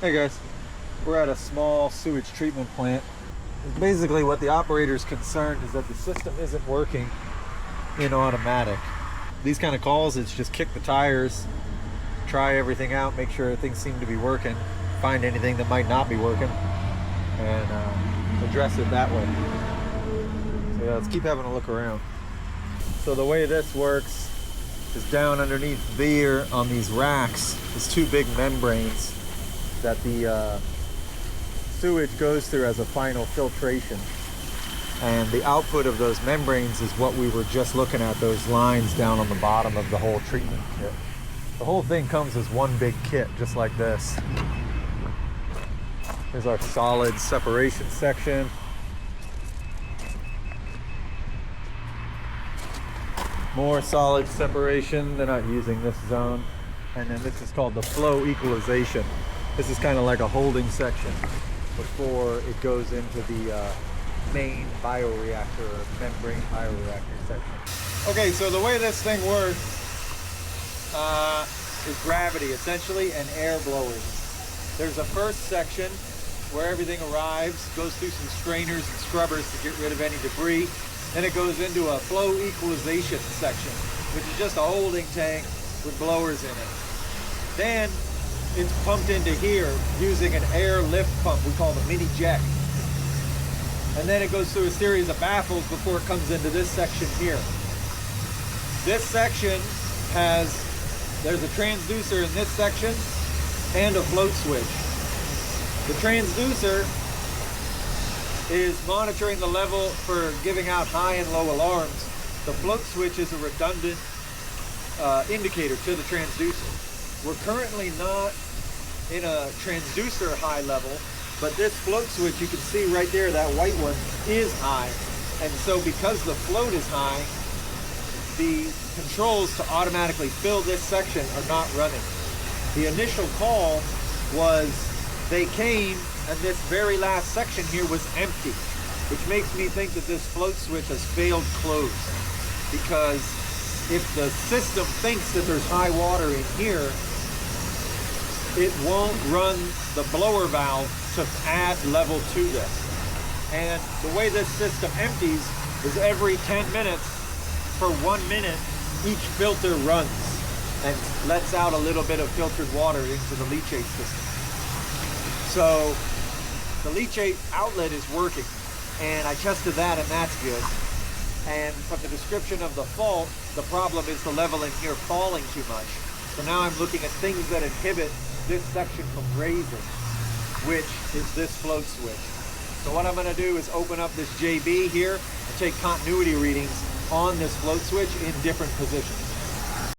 Hey guys, we're at a small sewage treatment plant. Basically what the operator's concerned is that the system isn't working in automatic. These kind of calls, it's just kick the tires, try everything out, make sure things seem to be working, find anything that might not be working, and address it that way. So yeah, let's keep having a look around. So the way this works is down underneath here on these racks is two big membranes that the sewage goes through as a final filtration, and the output of those membranes is what we were just looking at, those lines down on the bottom of the whole treatment kit. The whole thing comes as one big kit, just like this. Here's our solid separation section. More solid separation. They're not using this zone. And then this is called the flow equalization. This is kind of like a holding section before it goes into the main bioreactor, or membrane bioreactor section. Okay, so the way this thing works is gravity, essentially, and air blowers. There's a first section where everything arrives, goes through some strainers and scrubbers to get rid of any debris. Then it goes into a flow equalization section, which is just a holding tank with blowers in it. Then it's pumped into here using an air lift pump we call the mini jet. And then it goes through a series of baffles before it comes into this section here. This section there's a transducer in this section and a float switch. The transducer is monitoring the level for giving out high and low alarms. The float switch is a redundant indicator to the transducer. We're currently not in a transducer high level, but this float switch, you can see right there, that white one is high. And so because the float is high, the controls to automatically fill this section are not running. The initial call was they came and this very last section here was empty, which makes me think that this float switch has failed close, because if the system thinks that there's high water in here, it won't run the blower valve to add level to this. And the way this system empties is every 10 minutes, for 1 minute, each filter runs and lets out a little bit of filtered water into the leachate system. So the leachate outlet is working, and I tested that and that's good. And from the description of the fault, the problem is the level in here falling too much. So now I'm looking at things that inhibit this section from raising, which is this float switch. So what I'm going to do is open up this JB here and take continuity readings on this float switch in different positions.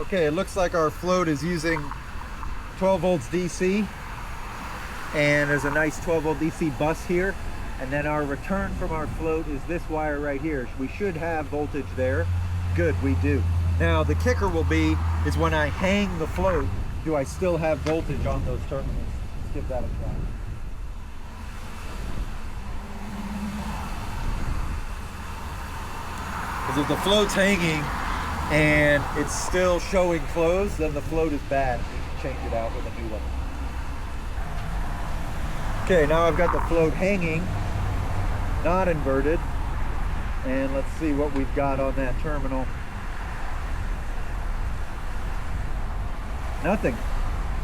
Okay, it looks like our float is using 12 volts DC, and there's a nice 12 volt DC bus here, and then our return from our float is this wire right here. We should have voltage there. Good, we do. Now the kicker will be is when I hang the float, do I still have voltage on those terminals? Let's give that a try. Because if the float's hanging and it's still showing closed, then the float is bad. We can change it out with a new one. Okay, now I've got the float hanging, not inverted, and let's see what we've got on that terminal. Nothing.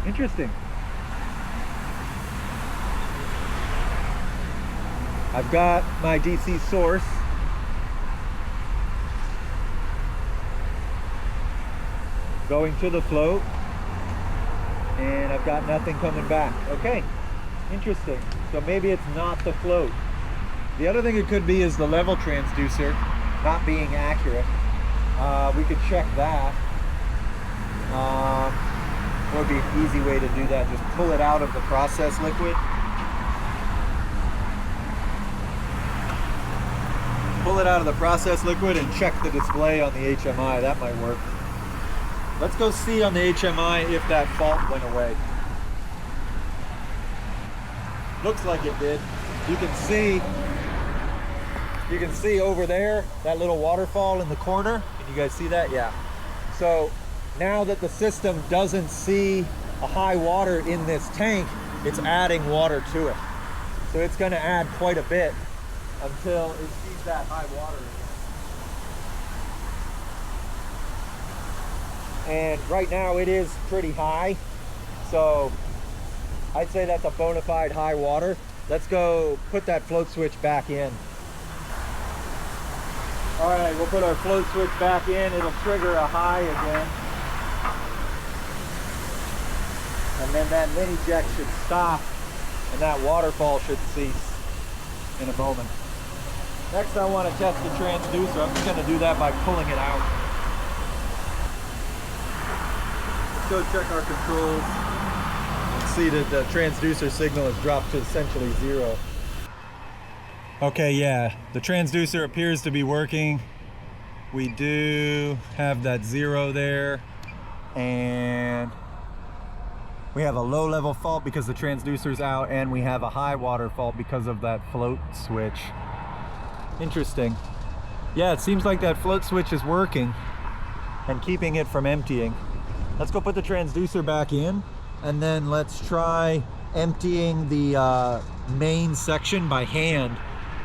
Interesting. I've got my DC source. Going to the float, and I've got nothing coming back. Okay, interesting. So maybe it's not the float. The other thing it could be is the level transducer not being accurate. We could check that. What would be an easy way to do that? Just pull it out of the process liquid. Pull it out of the process liquid and check the display on the HMI. That might work. Let's go see on the HMI if that fault went away. Looks like it did. You can see over there that little waterfall in the corner. Can you guys see that? Yeah. So now that the system doesn't see a high water in this tank, it's adding water to it. So it's going to add quite a bit until it sees that high water again. And right now it is pretty high, so I'd say that's a bona fide high water. Let's go put that float switch back in. All right, we'll put our float switch back in. It'll trigger a high again. And then that mini jet should stop and that waterfall should cease in a moment. Next, I want to test the transducer. I'm just going to do that by pulling it out. Let's go check our controls. See that the transducer signal has dropped to essentially 0. Okay, yeah, the transducer appears to be working. We do have that 0 there, and we have a low level fault because the transducer's out, and we have a high water fault because of that float switch. Interesting. Yeah, it seems like that float switch is working and keeping it from emptying. Let's go put the transducer back in, and then let's try emptying the main section by hand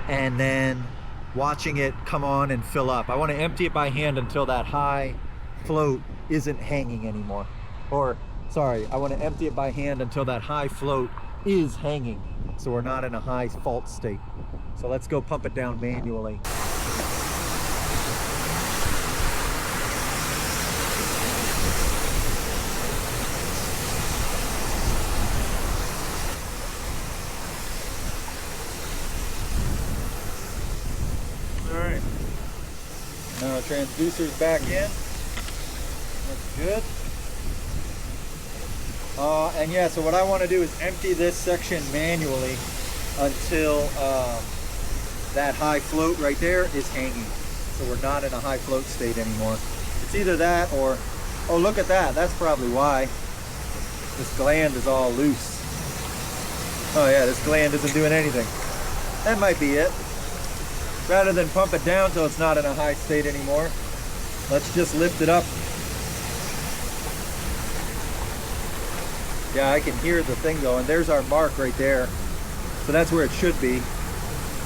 and then watching it come on and fill up. I want to empty it by hand until that high float isn't hanging anymore. Or, sorry, I want to empty it by hand until that high float is hanging, so we're not in a high fault state. So let's go pump it down manually. Alright. Now our transducer's back in. That's good. And yeah, so what I want to do is empty this section manually until that high float right there is hanging. So we're not in a high float state anymore. It's either that or, oh, look at that. That's probably why this gland is all loose. Oh yeah, this gland isn't doing anything. That might be it. Rather than pump it down till it's not in a high state anymore, let's just lift it up. Yeah, I can hear the thing going. There's our mark right there. So that's where it should be.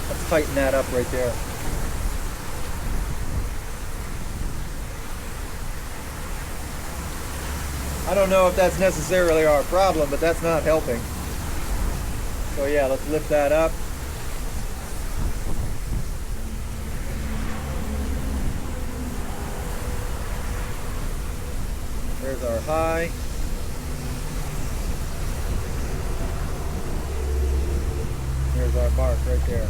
Let's tighten that up right there. I don't know if that's necessarily our problem, but that's not helping. So yeah, let's lift that up. There's our high. There's our mark right there.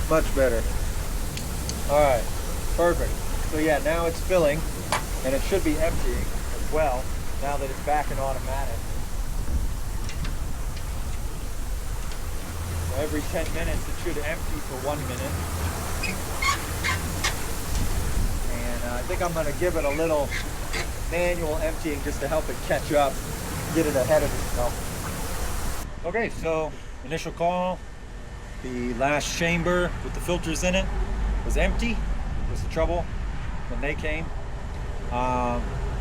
Much better. All right, perfect. So yeah, now it's filling, and it should be emptying as well, now that it's back in automatic. So every 10 minutes it should empty for 1 minute. I think I'm going to give it a little manual emptying just to help it catch up, get it ahead of itself. Okay, so initial call, the last chamber with the filters in it was empty. Was the trouble when they came.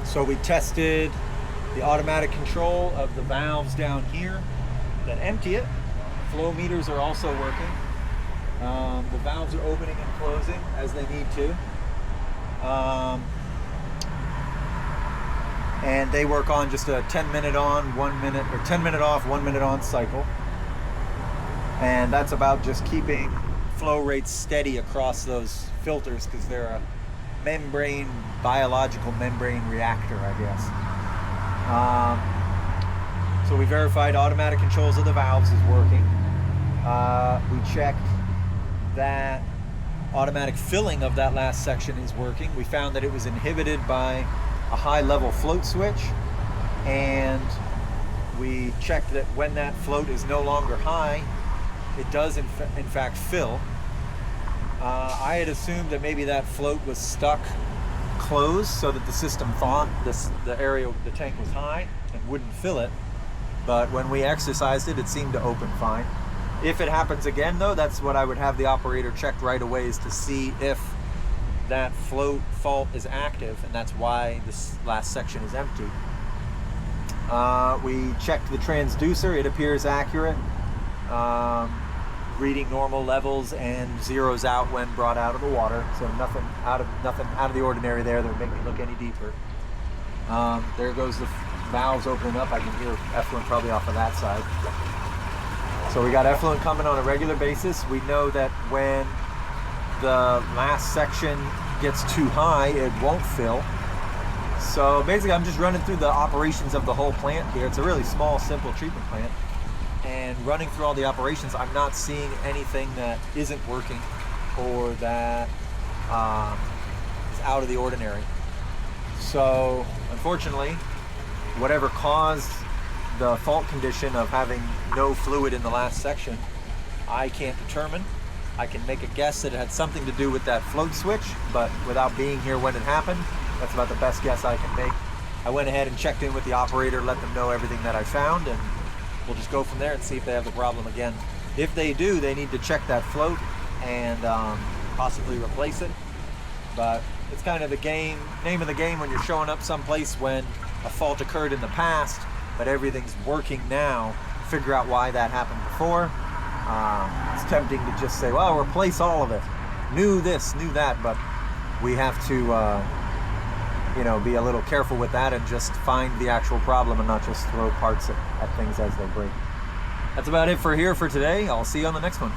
So we tested the automatic control of the valves down here that empty it. Flow meters are also working. The valves are opening and closing as they need to. And they work on just a 10-minute on, 1 minute, or 10-minute off, 1 minute on cycle. And that's about just keeping flow rates steady across those filters because they're a biological membrane reactor, I guess. So we verified automatic controls of the valves is working. We checked that automatic filling of that last section is working. We found that it was inhibited by a high level float switch, and we checked that when that float is no longer high, it does in fact fill. I had assumed that maybe that float was stuck closed so that the system thought the tank was high and wouldn't fill it. but when we exercised it, it seemed to open fine. If it happens again though, that's what I would have the operator check right away, is to see if that float fault is active, and that's why this last section is empty. We checked the transducer, it appears accurate, reading normal levels and zeroes out when brought out of the water, so nothing out of the ordinary there that would make me look any deeper. There goes the valves opening up. I can hear effluent probably off of that side. So we got effluent coming on a regular basis. We know that when the last section gets too high, it won't fill. So basically I'm just running through the operations of the whole plant here. It's a really small, simple treatment plant. And running through all the operations, I'm not seeing anything that isn't working or that is out of the ordinary. So unfortunately, whatever caused the fault condition of having no fluid in the last section, I can't determine. I can make a guess that it had something to do with that float switch, but without being here when it happened, that's about the best guess I can make. I went ahead and checked in with the operator, let them know everything that I found, and we'll just go from there and see if they have the problem again. If they do, they need to check that float and possibly replace it. But it's kind of the name of the game when you're showing up someplace when a fault occurred in the past, but everything's working now. Figure out why that happened before. It's tempting to just say, well, replace all of it. Knew this, knew that, but we have to be a little careful with that and just find the actual problem and not just throw parts at things as they break. That's about it for today. I'll see you on the next one.